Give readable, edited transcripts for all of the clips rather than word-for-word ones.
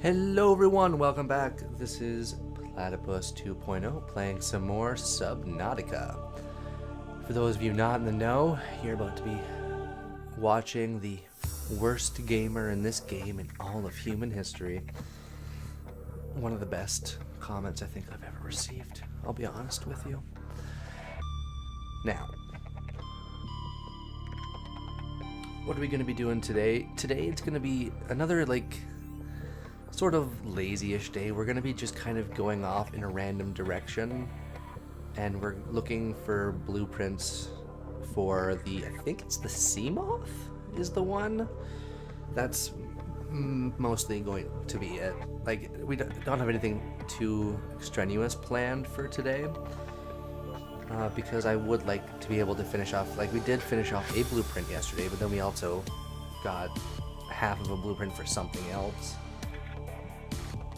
Hello everyone, welcome back. This is Platypus 2.0 playing some more Subnautica. For those of you not in the know, you're about to be watching the worst gamer in this game in all of human history. One of the best comments I think I've ever received, I'll be honest with you. Now, what are we going to be doing today? Today it's going to be another sort of lazy-ish day. We're gonna be just kind of going off in a random direction, and we're looking for blueprints for the, I think it's the sea moth is the one. That's mostly going to be it. Like, we don't have anything too extraneous planned for today, because I would like to be able to finish off, like we did finish off a blueprint yesterday, but then we also got half of a blueprint for something else.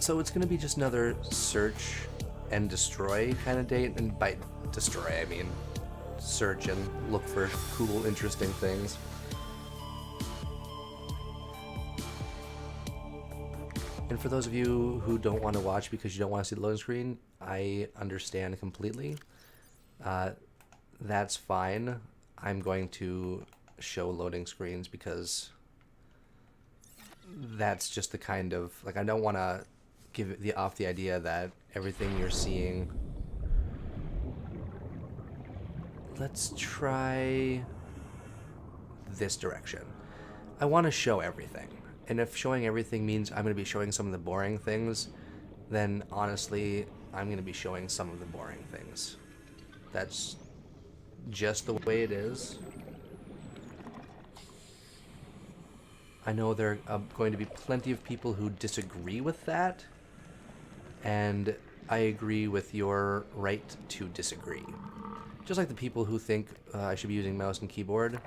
So it's going to be just another search and destroy kind of day, and by destroy I mean search and look for cool, interesting things. And for those of you who don't want to watch because you don't want to see the loading screen, I understand completely. That's fine. I'm going to show loading screens because that's just the kind of, like, I don't want to give off the idea that everything you're seeing. Let's try this direction. I want to show everything, and if showing everything means I'm going to be showing some of the boring things, then honestly I'm going to be showing some of the boring things. That's just the way it is. I know there are going to be plenty of people who disagree with that, and I agree with your right to disagree. Just like the people who think I should be using mouse and keyboard.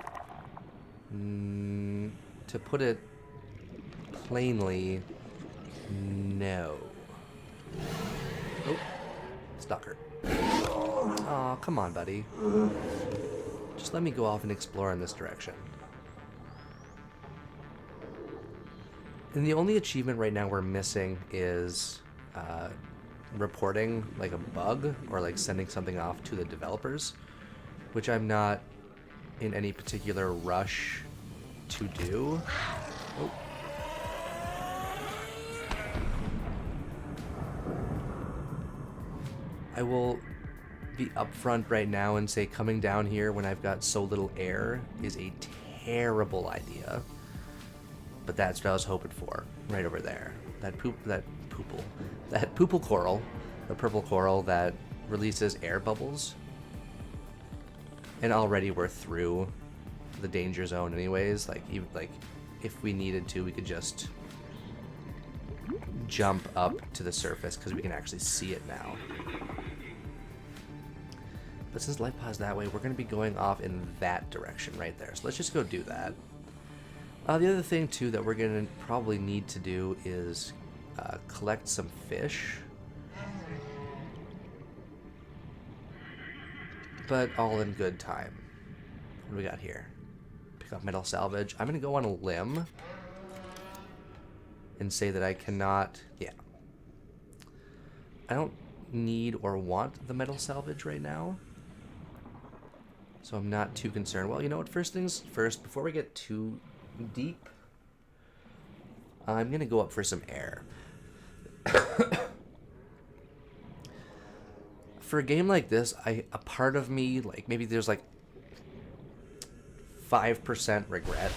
To put it plainly, no. Oh, stalker. Aw, come on, buddy. Just let me go off and explore in this direction. And the only achievement right now we're missing is reporting like a bug or like sending something off to the developers, which I'm not in any particular rush to do. Oh. I will be upfront right now and say coming down here when I've got so little air is a terrible idea. But that's what I was hoping for, right over there. That poople coral, the purple coral that releases air bubbles. And already we're through the danger zone anyways. Like, even like if we needed to, we could just jump up to the surface because we can actually see it now. But since Lifepod's that way, we're going to be going off in that direction right there. So let's just go do that. The other thing, too, that we're going to probably need to do is collect some fish. But all in good time. What do we got here? Pick up metal salvage. I'm going to go on a limb and say that I cannot... Yeah. I don't need or want the metal salvage right now. So I'm not too concerned. Well, you know what? First things first, before we get too deep, I'm gonna go up for some air. For a game like this, a part of me, like, maybe there's like 5% regret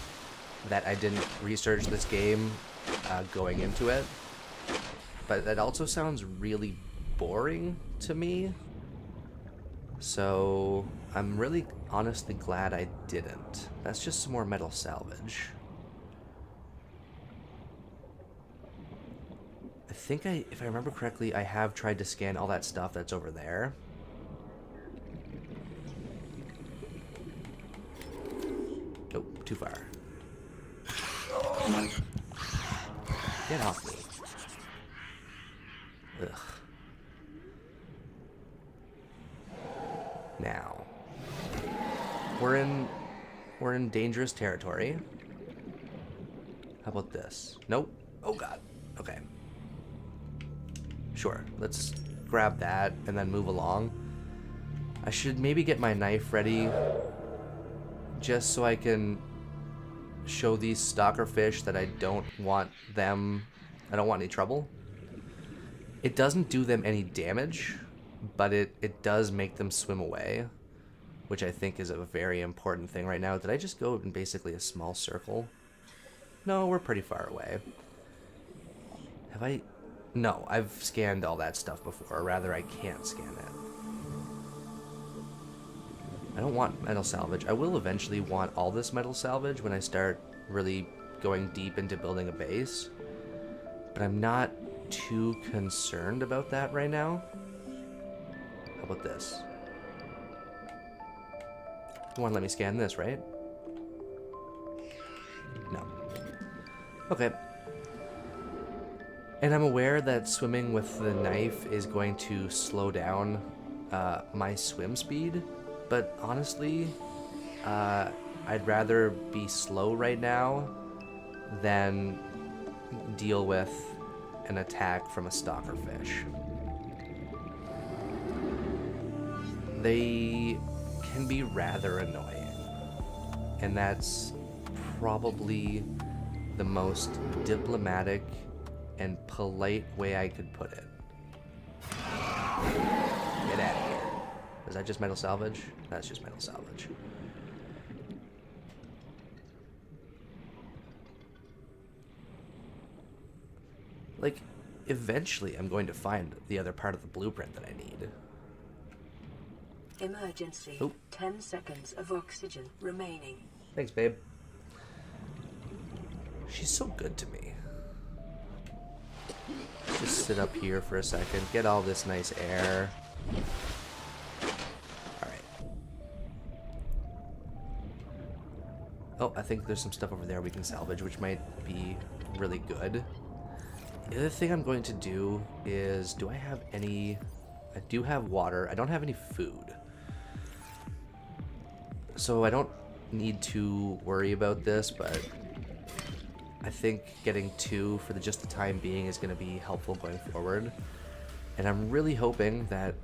that I didn't research this game going into it, but that also sounds really boring to me, so I'm really honestly glad I didn't. That's just some more metal salvage. I think if I remember correctly, I have tried to scan all that stuff that's over there. Nope, too far. Get off me. Ugh. Now, we're in dangerous territory. How about this? Nope. Oh god. Okay. Sure, let's grab that and then move along. I should maybe get my knife ready just so I can show these stalker fish that I don't want any trouble. It doesn't do them any damage, but it does make them swim away, which I think is a very important thing right now. Did I just go in basically a small circle? No, we're pretty far away. Have I? No, I've scanned all that stuff before, or rather I can't scan it. I don't want metal salvage. I will eventually want all this metal salvage when I start really going deep into building a base, but I'm not too concerned about that right now. How about this? You want to let me scan this, right? No. Okay. And I'm aware that swimming with the knife is going to slow down my swim speed, but honestly, I'd rather be slow right now than deal with an attack from a stalker fish. They can be rather annoying, and that's probably the most diplomatic and polite way I could put it. Get out of here. Is that just metal salvage? That's just metal salvage. Like, eventually I'm going to find the other part of the blueprint that I need. Emergency. Oh. 10 seconds of oxygen remaining. Thanks, babe. She's so good to me. Just sit up here for a second, get all this nice air. Alright. Oh, I think there's some stuff over there we can salvage, which might be really good. The other thing I'm going to do is, do I have any... I do have water. I don't have any food. So I don't need to worry about this, but I think getting 2 for just the time being is going to be helpful going forward. And I'm really hoping that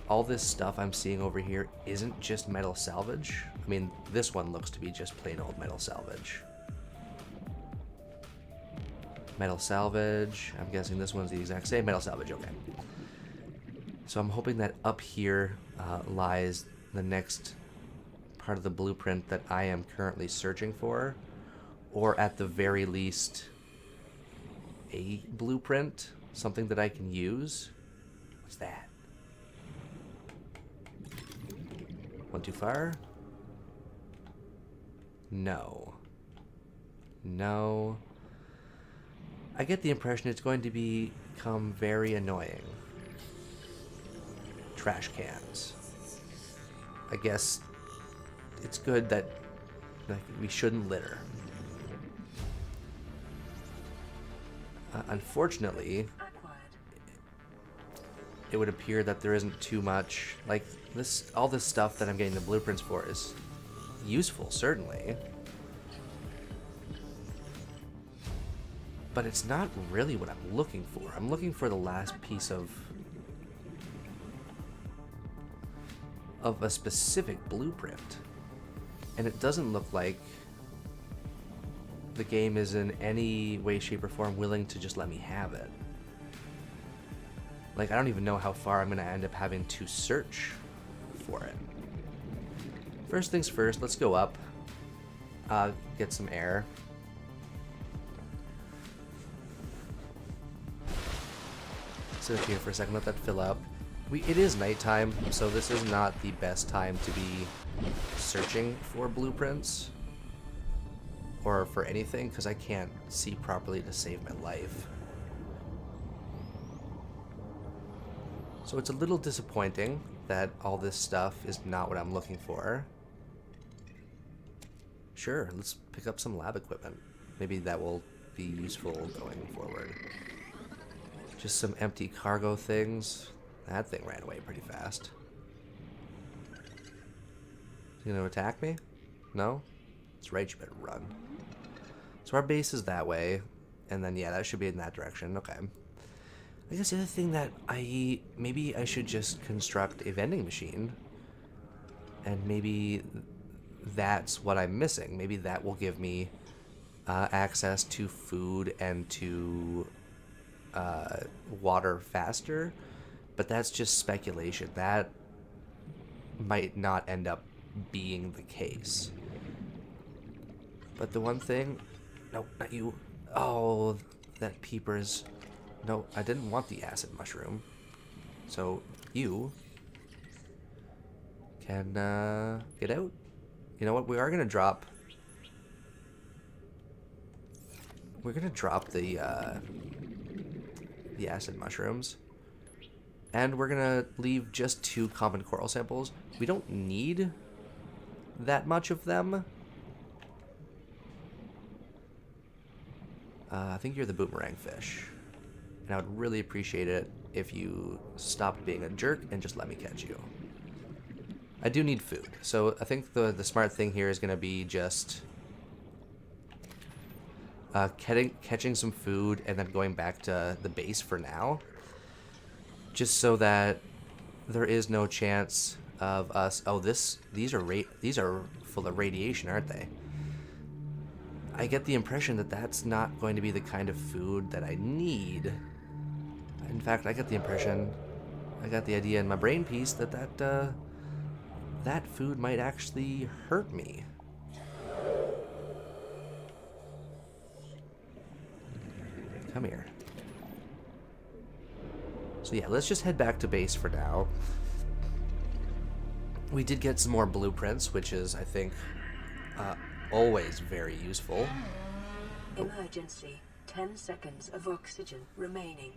all this stuff I'm seeing over here isn't just metal salvage. I mean, this one looks to be just plain old metal salvage. Metal salvage. I'm guessing this one's the exact same. Metal salvage, okay. So I'm hoping that up here lies the next part of the blueprint that I am currently searching for. Or at the very least, a blueprint. Something that I can use. What's that? One too far? No. No. I get the impression it's going to become very annoying. Trash cans. I guess it's good that we shouldn't litter. Unfortunately, it would appear that there isn't too much. Like this, all this stuff that I'm getting the blueprints for is useful, certainly. But it's not really what I'm looking for. I'm looking for the last piece of a specific blueprint. And it doesn't look like the game is in any way, shape, or form willing to just let me have it. Like, I don't even know how far I'm going to end up having to search for it. First things first, let's go up. Get some air. Sit up here for a second, let that fill up. It is nighttime, so this is not the best time to be searching for blueprints. Or for anything, because I can't see properly to save my life. So it's a little disappointing that all this stuff is not what I'm looking for. Sure, let's pick up some lab equipment. Maybe that will be useful going forward. Just some empty cargo things. That thing ran away pretty fast. Is he gonna attack me? No? That's right, you better run. So our base is that way, and then yeah, that should be in that direction. Okay. I guess the other thing that maybe I should just construct a vending machine, and maybe that's what I'm missing. Maybe that will give me access to food and to water faster, but that's just speculation. That might not end up being the case. But the one thing... No, not you. Oh, that peepers... No, I didn't want the acid mushroom. So, you can get out. You know what? We are going to drop... We're going to drop the acid mushrooms. And we're going to leave just 2 common coral samples. We don't need that much of them. I think you're the boomerang fish. And I would really appreciate it if you stopped being a jerk and just let me catch you. I do need food. So I think the smart thing here is going to be just catching some food and then going back to the base for now. Just so that there is no chance of us... Oh, these are full of radiation, aren't they? I get the impression that that's not going to be the kind of food that I need. In fact, I get the impression, I got the idea in my brain piece that food might actually hurt me. Come here. So yeah, let's just head back to base for now. We did get some more blueprints, which is, I think, always very useful. Emergency. 10 seconds of oxygen remaining.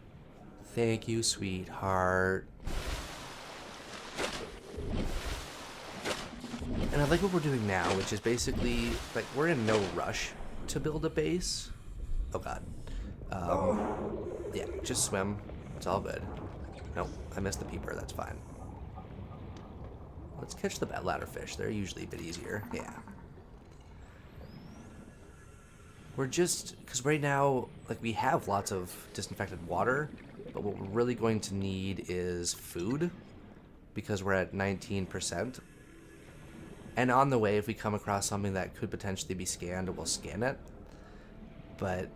Thank you, sweetheart. And I like what we're doing now, which is basically, like, we're in no rush to build a base. Oh god. Yeah, just swim. It's all good. Nope, I missed the peeper, that's fine. Let's catch the ladderfish. They're usually a bit easier. Yeah. We're just... Because right now, like, we have lots of disinfected water, but what we're really going to need is food, because we're at 19%. And on the way, if we come across something that could potentially be scanned, we'll scan it. But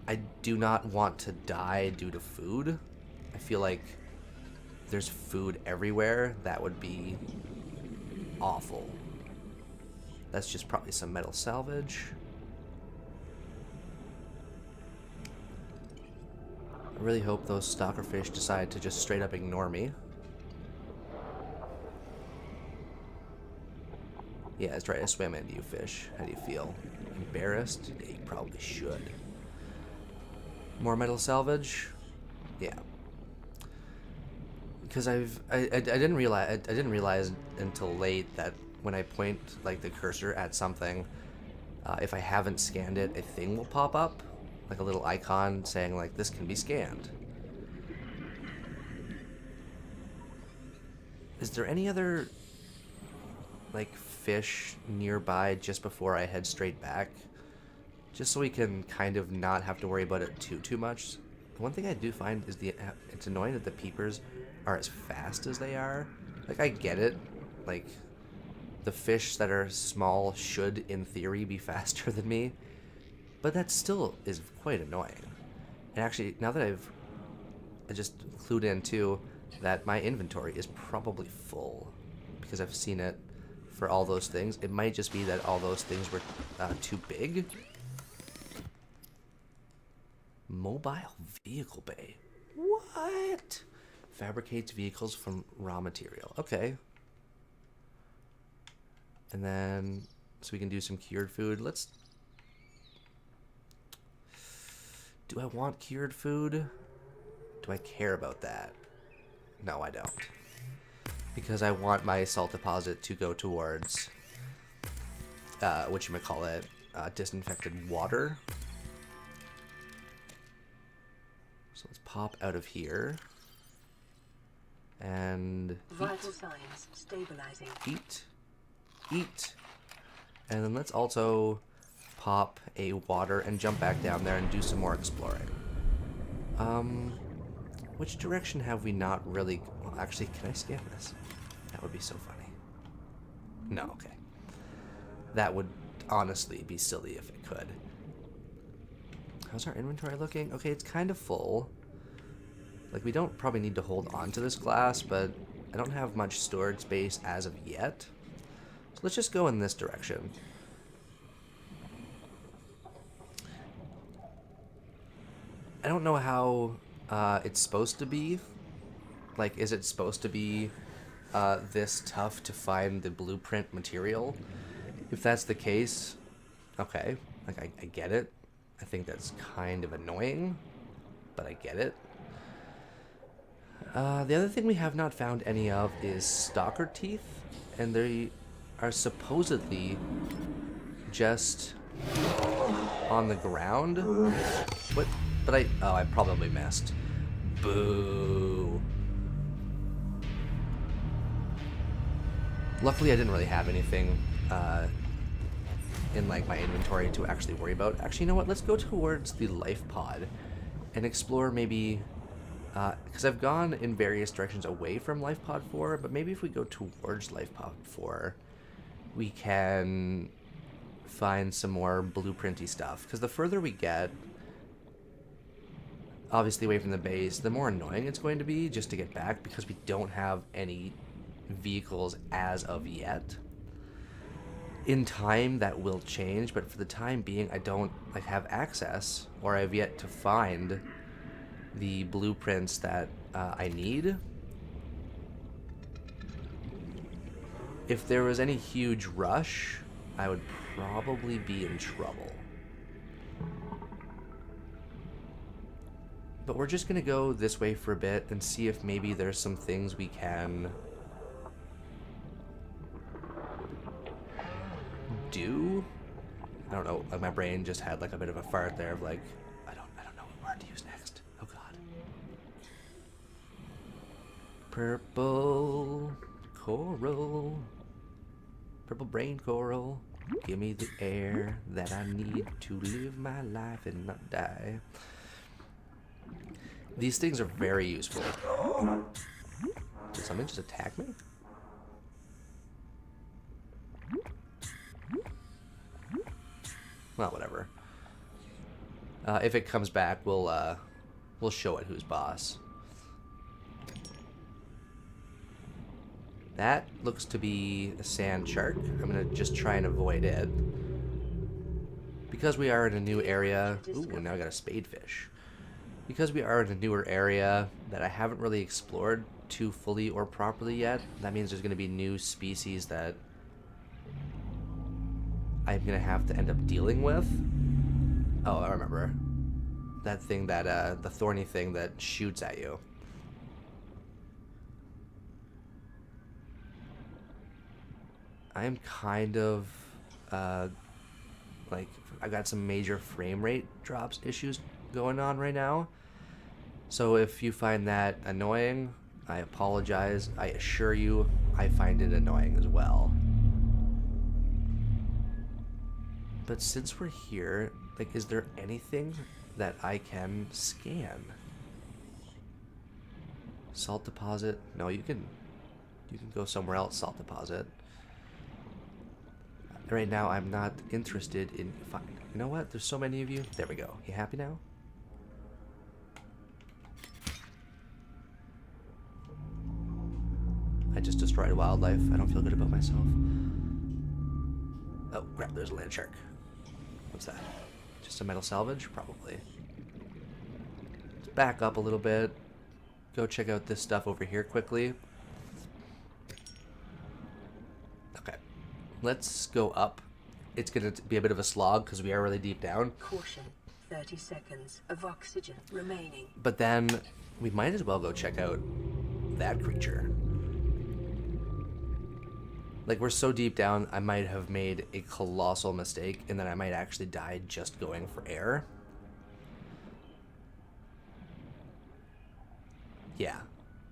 I do not want to die due to food. I feel like there's food everywhere. That would be awful. That's just probably some metal salvage. I really hope those stalker fish decide to just straight up ignore me. Yeah, let's try to swim into you, fish. How do you feel? Embarrassed? Yeah, you probably should. More metal salvage? Yeah. Because I didn't realize until late that when I point like the cursor at something, if I haven't scanned it, a thing will pop up, like a little icon saying like this can be scanned. Is there any other like fish nearby just before I head straight back? Just so we can kind of not have to worry about it too much. The one thing I do find is it's annoying that the peepers are as fast as they are. Like, I get it. Like, the fish that are small should, in theory, be faster than me. But that still is quite annoying. And actually, now that I just clued in, too, that my inventory is probably full. Because I've seen it for all those things. It might just be that all those things were too big. Mobile vehicle bay. What? Fabricates vehicles from raw material. Okay. And then, so we can do some cured food. Let's... Do I want cured food? Do I care about that? No, I don't. Because I want my salt deposit to go towards, whatchamacallit, disinfected water. So let's pop out of here. And vital signs stabilizing. Eat. And then let's also pop a water and jump back down there and do some more exploring. Which direction have we not really... Well, actually, can I scan this? That would be so funny. No, okay. That would honestly be silly if it could. How's our inventory looking? Okay, it's kind of full. Like, we don't probably need to hold on to this glass, but I don't have much storage space as of yet. So let's just go in this direction. I don't know how it's supposed to be. Like, is it supposed to be this tough to find the blueprint material? If that's the case, okay, like I get it. I think that's kind of annoying, but I get it. The other thing we have not found any of is stalker teeth, and they are supposedly just on the ground. What? But I probably missed. Boo. Luckily, I didn't really have anything in like my inventory to actually worry about. Actually, you know what? Let's go towards the Lifepod and explore maybe, because I've gone in various directions away from Lifepod 4, but maybe if we go towards Lifepod 4, we can find some more blueprinty stuff. Because the further we get, obviously away from the base, the more annoying it's going to be just to get back, because we don't have any vehicles as of yet. In time that will change, but for the time being I don't like have access, or I've yet to find the blueprints that I need. If there was any huge rush, I would probably be in trouble. But we're just gonna go this way for a bit and see if maybe there's some things we can do. I don't know, like my brain just had like a bit of a fart there of like, I don't know what word to use next. Oh god. Purple coral. Purple brain coral. Give me the air that I need to live my life and not die. These things are very useful. Did something just attack me? Well, whatever. If it comes back, we'll show it who's boss. That looks to be a sand shark. I'm gonna just try and avoid it. Because we are in a new area. Ooh, and now I got a spadefish. Because we are in a newer area that I haven't really explored too fully or properly yet, that means there's gonna be new species that I'm gonna have to end up dealing with. Oh, I remember. That thing that, the thorny thing that shoots at you. I'm kind of, like, I've got some major frame rate drops issues going on right now. So if you find that annoying, I apologize. I assure you, I find it annoying as well. But since we're here, like, is there anything that I can scan? Salt deposit? No, you can go somewhere else, salt deposit. Right now, I'm not interested in... You know what? There's so many of you. There we go. You happy now? I just destroyed wildlife. I don't feel good about myself. Oh, crap. There's a land shark. What's that? Just a metal salvage? Probably. Let's back up a little bit. Go check out this stuff over here quickly. Okay. Let's go up. It's going to be a bit of a slog because we are really deep down. Caution. 30 seconds of oxygen remaining. But then we might as well go check out that creature. Like, we're so deep down, I might have made a colossal mistake, and then I might actually die just going for air. Yeah.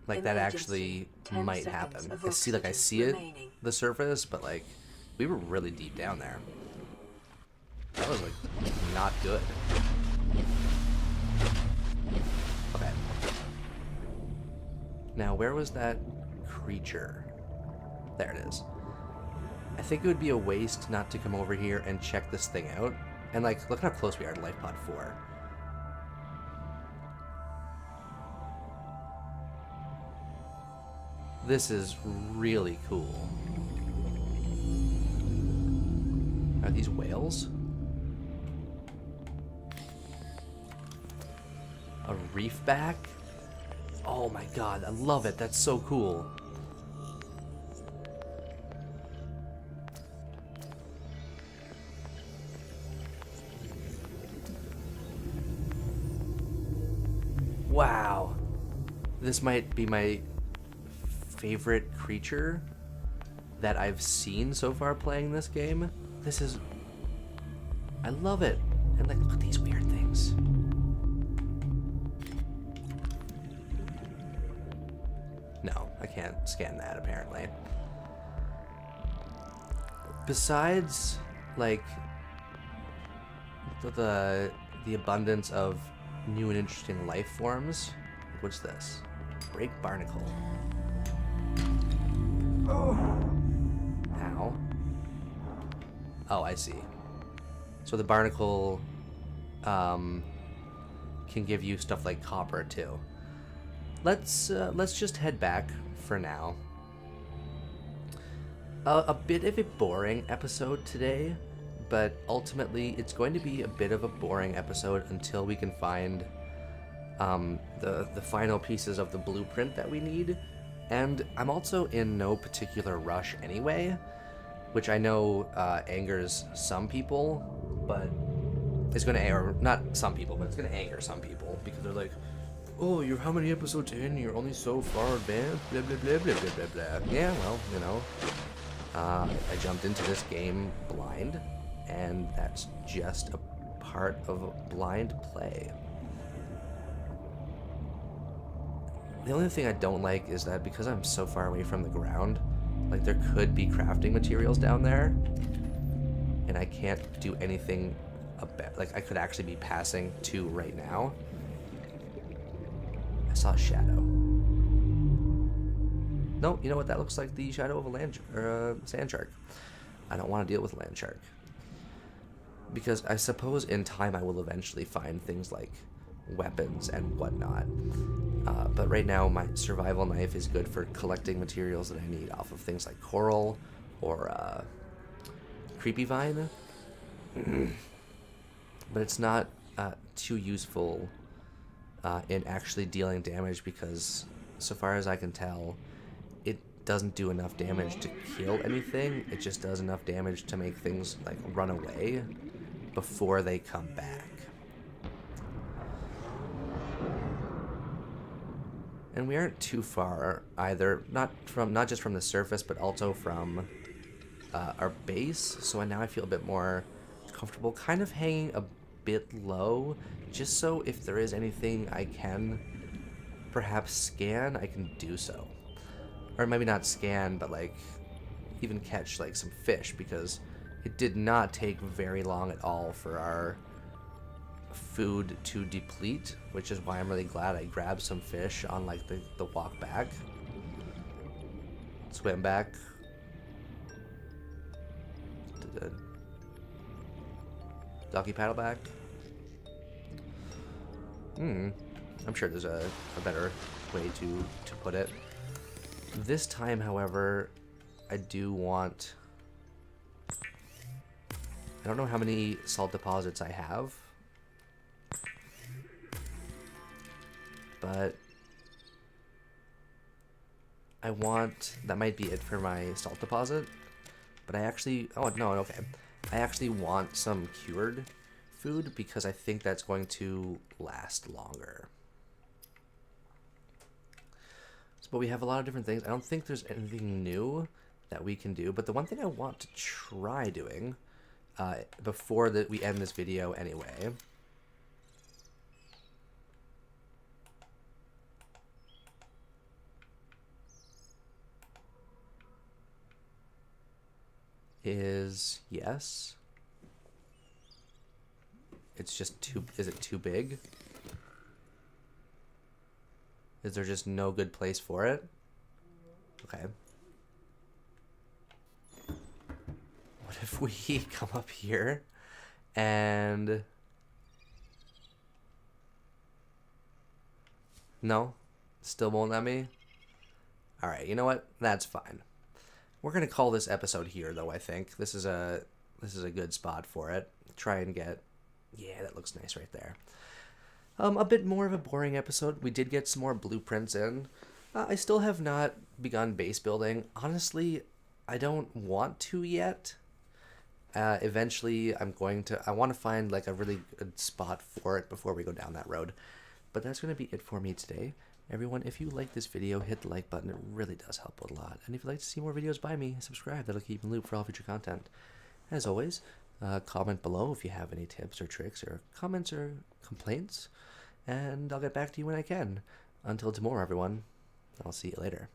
Like, that actually might happen. I see it, the surface, but, like, we were really deep down there. That was, like, not good. Now, where was that creature? There it is. I think it would be a waste not to come over here and check this thing out. And, like, look how close we are to Lifepod 4. This is really cool. Are these whales? A reefback? Oh my god, I love it. That's so cool. Wow. This might be my favorite creature that I've seen so far playing this game. This is... I love it. And like, look at these weird things. No, I can't scan that apparently. Besides, like, the abundance of new and interesting life forms. What's this? Break barnacle. Oh. Ow. Oh, I see. So the barnacle can give you stuff like copper too. Let's just head back for now. A bit of a boring episode today, but ultimately it's going to be a bit of a boring episode until we can find the final pieces of the blueprint that we need. And I'm also in no particular rush anyway, which I know angers some people, but it's going to anger, not some people, but it's going to anger some people because they're like, oh, you're how many episodes in? You're only so far advanced, blah, blah, blah, blah, blah, blah, blah. Yeah, well, you know, I jumped into this game blind, and that's just a part of blind play. The only thing I don't like is that because I'm so far away from the ground, like there could be crafting materials down there, and I can't do anything about, like I could actually be passing to right now. I saw a shadow. No, you know what? That looks like the shadow of a sand shark. I don't want to deal with a land shark. Because I suppose in time I will eventually find things like weapons and whatnot. But right now my survival knife is good for collecting materials that I need off of things like coral or creepy vine. But it's not too useful in actually dealing damage because, so far as I can tell, it doesn't do enough damage to kill anything. It just does enough damage to make things like run away before they come back. And we aren't too far either, not just from the surface, but also from our base. So now I feel a bit more comfortable, kind of hanging a bit low, just so if there is anything I can perhaps scan, I can do so. Or maybe not scan, but like even catch like some fish, because it did not take very long at all for our food to deplete, which is why I'm really glad I grabbed some fish on like the walk back. Swim back. Doggy paddle back. I'm sure there's a better way to put it. This time, however, I do want... I don't know how many salt deposits I have, but I want... That might be it for my salt deposit, but I actually... Oh, no, okay. I actually want some cured food because I think that's going to last longer. But we have a lot of different things. I don't think there's anything new that we can do, but the one thing I want to try doing before we end this video anyway is, yes, it's just too, is it too big? Is there just no good place for it? Okay. What if we come up here and... No? Still won't let me? Alright, you know what? That's fine. We're gonna call this episode here, though, I think. This is a good spot for it. Try and get... Yeah, that looks nice right there. A bit more of a boring episode. We did get some more blueprints in. I still have not begun base building. Honestly, I don't want to yet. Eventually, I want to find like a really good spot for it before we go down that road. But that's going to be it for me today. Everyone, if you like this video, hit the like button. It really does help a lot. And if you'd like to see more videos by me, subscribe. That'll keep you in the loop for all future content. As always, comment below if you have any tips or tricks or comments or complaints. And I'll get back to you when I can. Until tomorrow, everyone. I'll see you later.